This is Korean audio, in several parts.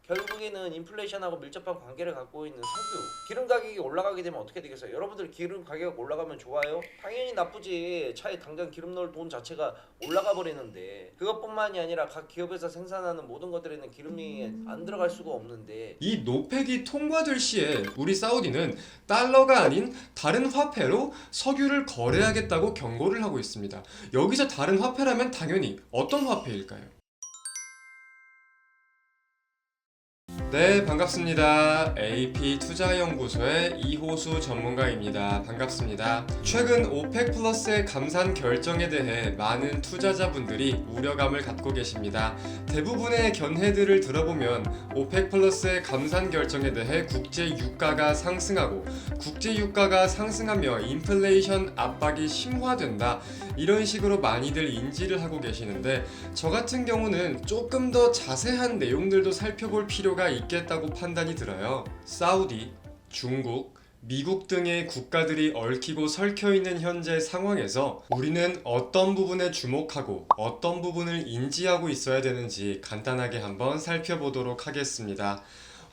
결국에는 인플레이션하고 밀접한 관계를 갖고 있는 석유, 기름 가격이 올라가게 되면 어떻게 되겠어요? 여러분들 기름 가격 올라가면 좋아요? 당연히 나쁘지. 차에 당장 기름 넣을 돈 자체가 올라가 버리는데, 그것뿐만이 아니라 각 기업에서 생산하는 모든 것들에는 기름이 안 들어갈 수가 없는데, 이 노펙이 통과될 시에 우리 사우디는 달러가 아닌 다른 화폐로 석유를 거래하겠다고 경고를 하고 있습니다. 여기서 다른 화폐라면 당연히 어떤 화폐일까요? 네, 반갑습니다. AP투자연구소의 이호수 전문가입니다. 반갑습니다. 최근 오펙 플러스의 감산 결정에 대해 많은 투자자분들이 우려감을 갖고 계십니다. 대부분의 견해들을 들어보면 오펙 플러스의 감산 결정에 대해 국제 유가가 상승하고, 국제 유가가 상승하며 인플레이션 압박이 심화된다, 이런 식으로 많이들 인지를 하고 계시는데, 저 같은 경우는 조금 더 자세한 내용들도 살펴볼 필요가 있겠다고 판단이 들어요. 사우디, 중국, 미국 등의 국가들이 얽히고 설켜 있는 현재 상황에서 우리는 어떤 부분에 주목하고 어떤 부분을 인지하고 있어야 되는지 간단하게 한번 살펴보도록 하겠습니다.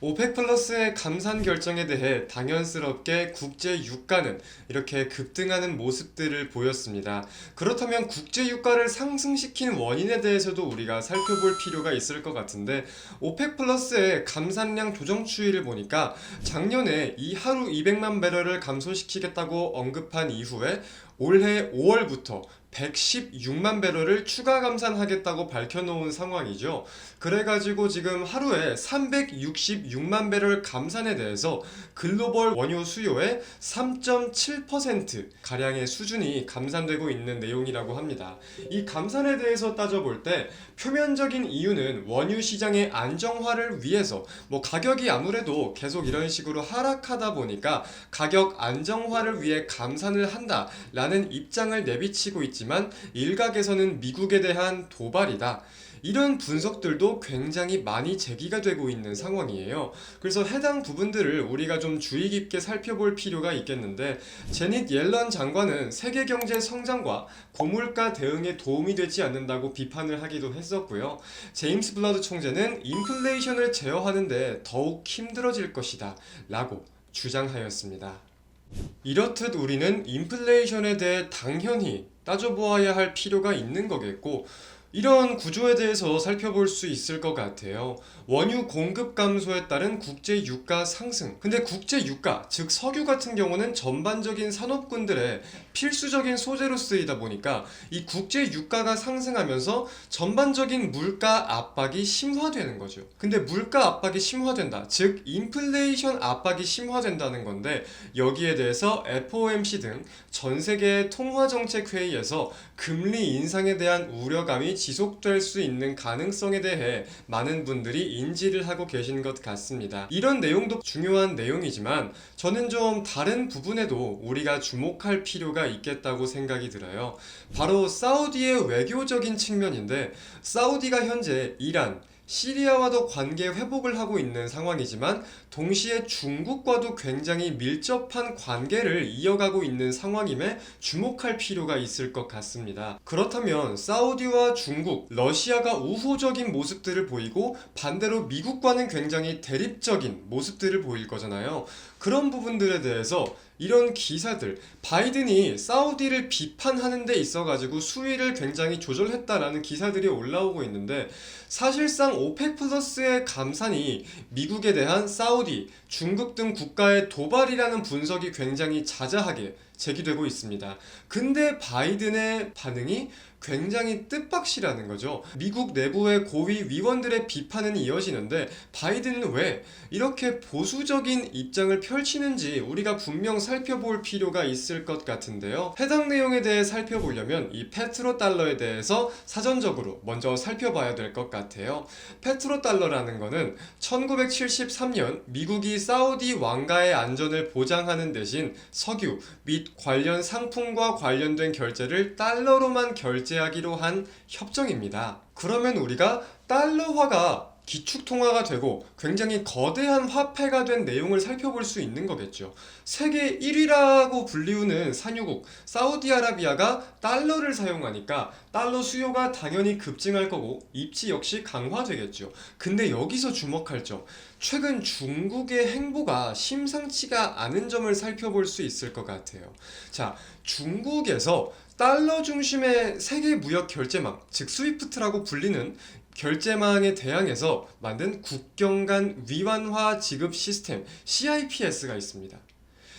오펙 플러스의 감산 결정에 대해 당연스럽게 국제 유가는 이렇게 급등하는 모습들을 보였습니다. 그렇다면 국제 유가를 상승시킨 원인에 대해서도 우리가 살펴볼 필요가 있을 것 같은데, 오펙 플러스의 감산량 조정 추이를 보니까 작년에 이 하루 200만 배럴을 감소시키겠다고 언급한 이후에 올해 5월부터 116만 배럴을 추가 감산하겠다고 밝혀놓은 상황이죠. 그래가지고 지금 하루에 366만 배럴 감산에 대해서 글로벌 원유 수요의 3.7% 가량의 수준이 감산되고 있는 내용이라고 합니다. 이 감산에 대해서 따져볼 때 표면적인 이유는 원유 시장의 안정화를 위해서, 가격이 아무래도 계속 이런 식으로 하락하다 보니까 가격 안정화를 위해 감산을 한다라는 입장을 내비치고 있지만, 일각에서는 미국에 대한 도발이다, 이런 분석들도 굉장히 많이 제기가 되고 있는 상황이에요. 그래서 해당 부분들을 우리가 좀 주의 깊게 살펴볼 필요가 있겠는데, 제닛 옐런 장관은 세계 경제 성장과 고물가 대응에 도움이 되지 않는다고 비판을 하기도 했었고요. 제임스 블러드 총재는 인플레이션을 제어하는 데 더욱 힘들어질 것이다 라고 주장하였습니다. 이렇듯 우리는 인플레이션에 대해 당연히 따져보아야 할 필요가 있는 거겠고, 이런 구조에 대해서 살펴볼 수 있을 것 같아요. 원유 공급 감소에 따른 국제 유가 상승. 근데 국제 유가, 즉 석유 같은 경우는 전반적인 산업군들의 필수적인 소재로 쓰이다 보니까 이 국제 유가가 상승하면서 전반적인 물가 압박이 심화되는 거죠. 근데 물가 압박이 심화된다, 즉 인플레이션 압박이 심화된다는 건데, 여기에 대해서 FOMC 등 전 세계의 통화정책회의에서 금리 인상에 대한 우려감이 지속될 수 있는 가능성에 대해 많은 분들이 인지를 하고 계신 것 같습니다. 이런 내용도 중요한 내용이지만 저는 좀 다른 부분에도 우리가 주목할 필요가 있겠다고 생각이 들어요. 바로 사우디의 외교적인 측면인데, 사우디가 현재 이란, 시리아와도 관계 회복을 하고 있는 상황이지만 동시에 중국과도 굉장히 밀접한 관계를 이어가고 있는 상황임에 주목할 필요가 있을 것 같습니다. 그렇다면 사우디와 중국, 러시아가 우호적인 모습들을 보이고 반대로 미국과는 굉장히 대립적인 모습들을 보일 거잖아요. 그런 부분들에 대해서 이런 기사들, 바이든이 사우디를 비판하는 데 있어가지고 수위를 굉장히 조절했다라는 기사들이 올라오고 있는데, 사실상 오펙 플러스의 감산이 미국에 대한 사우디, 중국 등 국가의 도발이라는 분석이 굉장히 자자하게 제기되고 있습니다. 근데 바이든의 반응이 굉장히 뜻밖이라는 거죠. 미국 내부의 고위 위원들의 비판은 이어지는데 바이든은 왜 이렇게 보수적인 입장을 펼치는지 우리가 분명 살펴볼 필요가 있을 것 같은데요. 해당 내용에 대해 살펴보려면 이 페트로달러에 대해서 사전적으로 먼저 살펴봐야 될 것 같아요. 페트로달러라는 거는 1973년 미국이 사우디 왕가의 안전을 보장하는 대신 석유 및 관련 상품과 관련된 결제를 달러로만 결제하기로 한 협정입니다. 그러면 우리가 달러화가 기축통화가 되고 굉장히 거대한 화폐가 된 내용을 살펴볼 수 있는 거겠죠. 세계 1위라고 불리우는 산유국 사우디아라비아가 달러를 사용하니까 달러 수요가 당연히 급증할 거고 입지 역시 강화되겠죠. 근데 여기서 주목할 점, 최근 중국의 행보가 심상치가 않은 점을 살펴볼 수 있을 것 같아요. 자, 중국에서 달러 중심의 세계 무역 결제망, 즉 스위프트라고 불리는 결제망에 대항해서 만든 국경 간 위안화 지급 시스템 CIPS가 있습니다.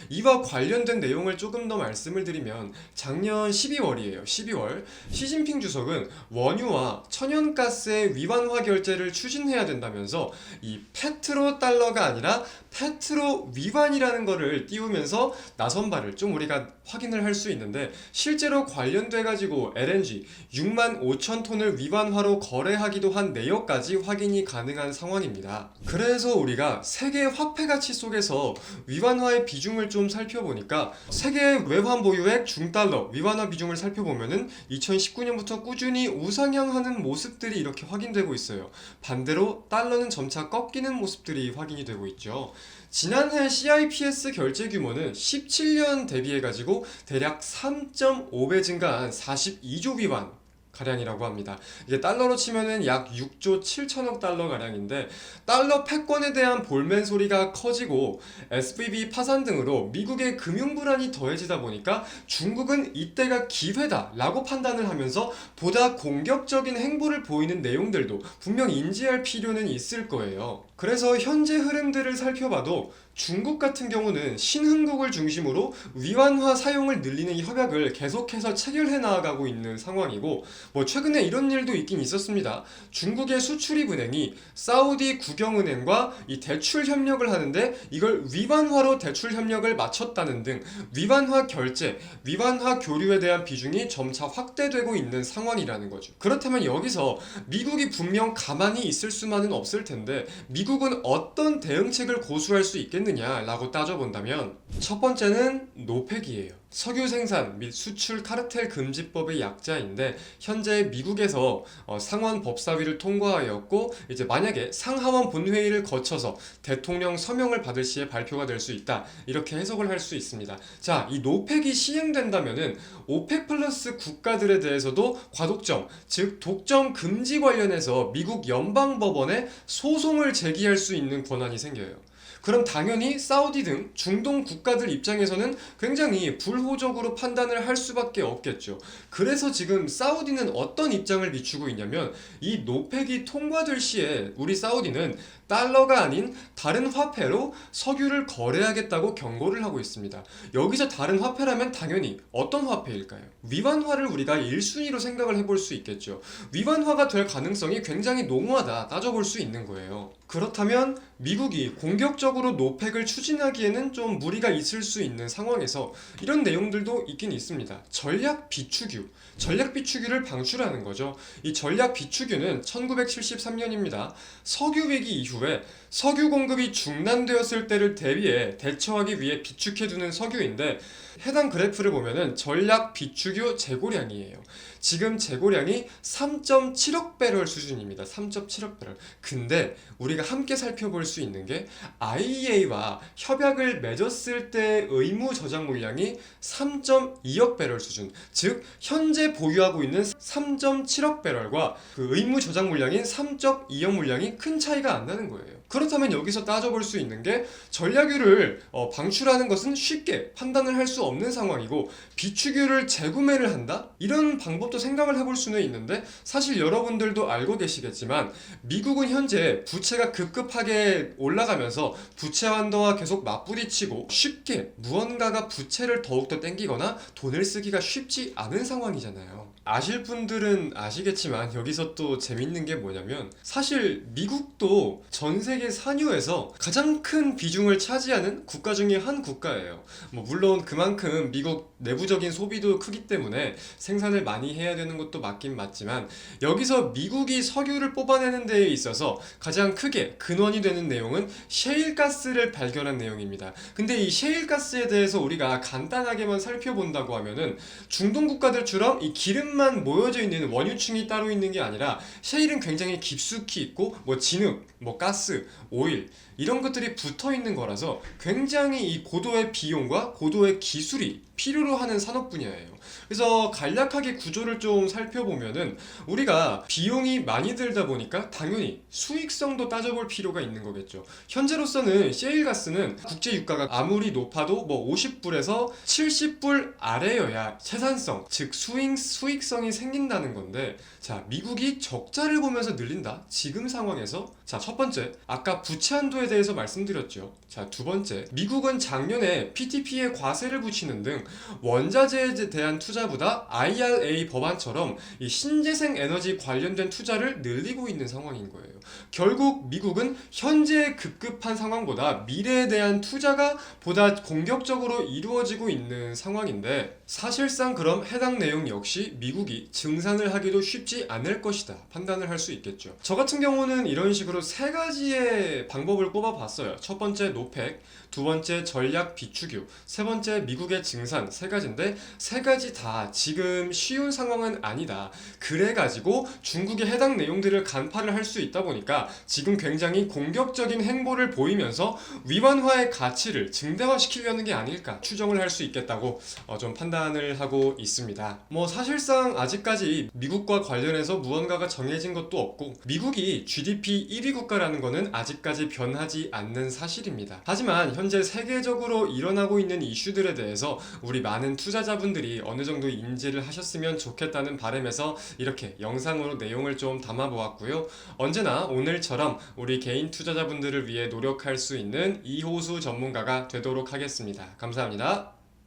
이와 관련된 내용을 조금 더 말씀을 드리면 작년 12월이에요. 12월 시진핑 주석은 원유와 천연가스의 위안화 결제를 추진해야 된다면서 이 페트로 달러가 아니라 페트로 위안이라는 거를 띄우면서 나선 바를 좀 우리가 확인을 할 수 있는데, 실제로 관련돼 가지고 LNG 6만 5천 톤을 위안화로 거래하기도 한 내역까지 확인이 가능한 상황입니다. 그래서 우리가 세계 화폐 가치 속에서 위안화의 비중을 좀 살펴보니까 세계 외환 보유액 중달러 위안화 비중을 살펴보면은 2019년부터 꾸준히 우상향하는 모습들이 이렇게 확인되고 있어요. 반대로 달러는 점차 꺾이는 모습들이 확인이 되고 있죠. 지난해 CIPS 결제 규모는 17년 대비해가지고 대략 3.5배 증가한 42조 위안 가량이라고 합니다. 이게 달러로 치면은 약 6조 7천억 달러 가량인데, 달러 패권에 대한 볼멘 소리가 커지고 SVB 파산 등으로 미국의 금융 불안이 더해지다 보니까 중국은 이때가 기회다라고 판단을 하면서 보다 공격적인 행보를 보이는 내용들도 분명 인지할 필요는 있을 거예요. 그래서 현재 흐름들을 살펴봐도 중국 같은 경우는 신흥국을 중심으로 위안화 사용을 늘리는 협약을 계속해서 체결해 나가고 있는 상황이고, 최근에 이런 일도 있긴 있었습니다. 중국의 수출입은행이 사우디 국영은행과 이 대출 협력을 하는데 이걸 위안화로 대출 협력을 마쳤다는 등 위안화 결제, 위안화 교류에 대한 비중이 점차 확대되고 있는 상황이라는 거죠. 그렇다면 여기서 미국이 분명 가만히 있을 수만은 없을 텐데 미국은 어떤 대응책을 고수할 수 있겠느냐라고 따져본다면, 첫 번째는 노펙이에요. 석유 생산 및 수출 카르텔 금지법의 약자인데 현재 미국에서 상원 법사위를 통과하였고, 이제 만약에 상하원 본회의를 거쳐서 대통령 서명을 받을 시에 발표가 될 수 있다, 이렇게 해석을 할 수 있습니다. 자, 이 노펙이 시행된다면은 오펙 플러스 국가들에 대해서도 과독점, 즉 독점 금지 관련해서 미국 연방법원에 소송을 제기할 수 있는 권한이 생겨요. 그럼 당연히 사우디 등 중동 국가들 입장에서는 굉장히 불호적으로 판단을 할 수밖에 없겠죠. 그래서 지금 사우디는 어떤 입장을 비추고 있냐면, 이 노펙이 통과될 시에 우리 사우디는 달러가 아닌 다른 화폐로 석유를 거래하겠다고 경고를 하고 있습니다. 여기서 다른 화폐라면 당연히 어떤 화폐일까요? 위안화를 우리가 1순위로 생각을 해볼 수 있겠죠. 위안화가 될 가능성이 굉장히 농후하다 따져볼 수 있는 거예요. 그렇다면 미국이 공격적으로 노펙을 추진하기에는 좀 무리가 있을 수 있는 상황에서 이런 내용들도 있긴 있습니다. 전략 비축유, 전략 비축유를 방출하는 거죠. 이 전략 비축유는 1973년입니다. 석유 위기 이후에 석유 공급이 중단되었을 때를 대비해 대처하기 위해 비축해두는 석유인데, 해당 그래프를 보면은 전략 비축유 재고량이에요. 지금 재고량이 3.7억 배럴 수준입니다. 3.7억 배럴. 근데 우리가 함께 살펴볼 수 있는 게 IEA와 협약을 맺었을 때 의무 저장 물량이 3.2억 배럴 수준, 즉 현재 보유하고 있는 3.7억 배럴과 그 의무 저장 물량인 3.2억 물량이 큰 차이가 안 나는 거예요. 그렇다면 여기서 따져볼 수 있는 게, 전략유를 방출하는 것은 쉽게 판단을 할 수 없는 상황이고 비축유를 재구매를 한다? 이런 방법도 생각을 해볼 수는 있는데, 사실 여러분들도 알고 계시겠지만 미국은 현재 부채가 급급하게 올라가면서 부채 완화와 계속 맞부딪히고 쉽게 무언가가 부채를 더욱더 땡기거나 돈을 쓰기가 쉽지 않은 상황이잖아요. 아실 분들은 아시겠지만 여기서 또 재밌는 게 뭐냐면, 사실 미국도 전 세계 산유에서 가장 큰 비중을 차지하는 국가 중에 한 국가예요. 물론 그만큼 미국 내부적인 소비도 크기 때문에 생산을 많이 해야 되는 것도 맞긴 맞지만, 여기서 미국이 석유를 뽑아내는 데에 있어서 가장 크게 근원이 되는 내용은 셰일가스를 발견한 내용입니다. 근데 이 셰일가스에 대해서 우리가 간단하게만 살펴본다고 하면은 중동 국가들처럼 이 기름 셰일만 모여져 있는 원유층이 따로 있는 게 아니라 셰일은 굉장히 깊숙이 있고 뭐 진흙, 뭐 가스, 오일 이런 것들이 붙어 있는 거라서 굉장히 이 고도의 비용과 고도의 기술이 필요로 하는 산업 분야예요. 그래서 간략하게 구조를 좀 살펴보면은 우리가 비용이 많이 들다 보니까 당연히 수익성도 따져볼 필요가 있는 거겠죠. 현재로서는 셰일가스는 국제 유가가 아무리 높아도 뭐 50불에서 70불 아래여야 생산성, 즉 수익성이 생긴다는 건데, 자, 미국이 적자를 보면서 늘린다? 지금 상황에서 자, 첫 번째, 아까 부채 한도에 대해서 말씀드렸죠. 자, 두 번째, 미국은 작년에 PTP에 과세를 붙이는 등 원자재에 대한 투자보다 IRA 법안처럼 이 신재생 에너지 관련된 투자를 늘리고 있는 상황인 거예요. 결국 미국은 현재 급급한 상황보다 미래에 대한 투자가 보다 공격적으로 이루어지고 있는 상황인데, 사실상 그럼 해당 내용 역시 미국이 증산을 하기도 쉽지 않을 것이다 판단을 할 수 있겠죠. 저 같은 경우는 이런 식으로 세 가지의 방법을 꼽아봤어요. 첫 번째 노펙, 두 번째 전략 비축유, 세 번째 미국의 증산, 세 가지인데 세 가지 다 지금 쉬운 상황은 아니다. 그래가지고 중국의 해당 내용들을 간파를 할 수 있다 보니까 지금 굉장히 공격적인 행보를 보이면서 위안화의 가치를 증대화시키려는 게 아닐까 추정을 할 수 있겠다고 좀 판단을 하고 있습니다. 뭐 사실상 아직까지 미국과 관련해서 무언가가 정해진 것도 없고 미국이 GDP 1위 국가라는 거는 아직까지 변하지 않는 사실입니다. 하지만 현재 세계적으로 일어나고 있는 이슈들에 대해서 우리 많은 투자자분들이 어느 정도 인지를 하셨으면 좋겠다는 바람에서 이렇게 영상으로 내용을 좀 담아보았고요. 언제나 오늘처럼 우리 개인 투자자분들을 위해 노력할 수 있는 이호수 전문가가 되도록 하겠습니다. 감사합니다.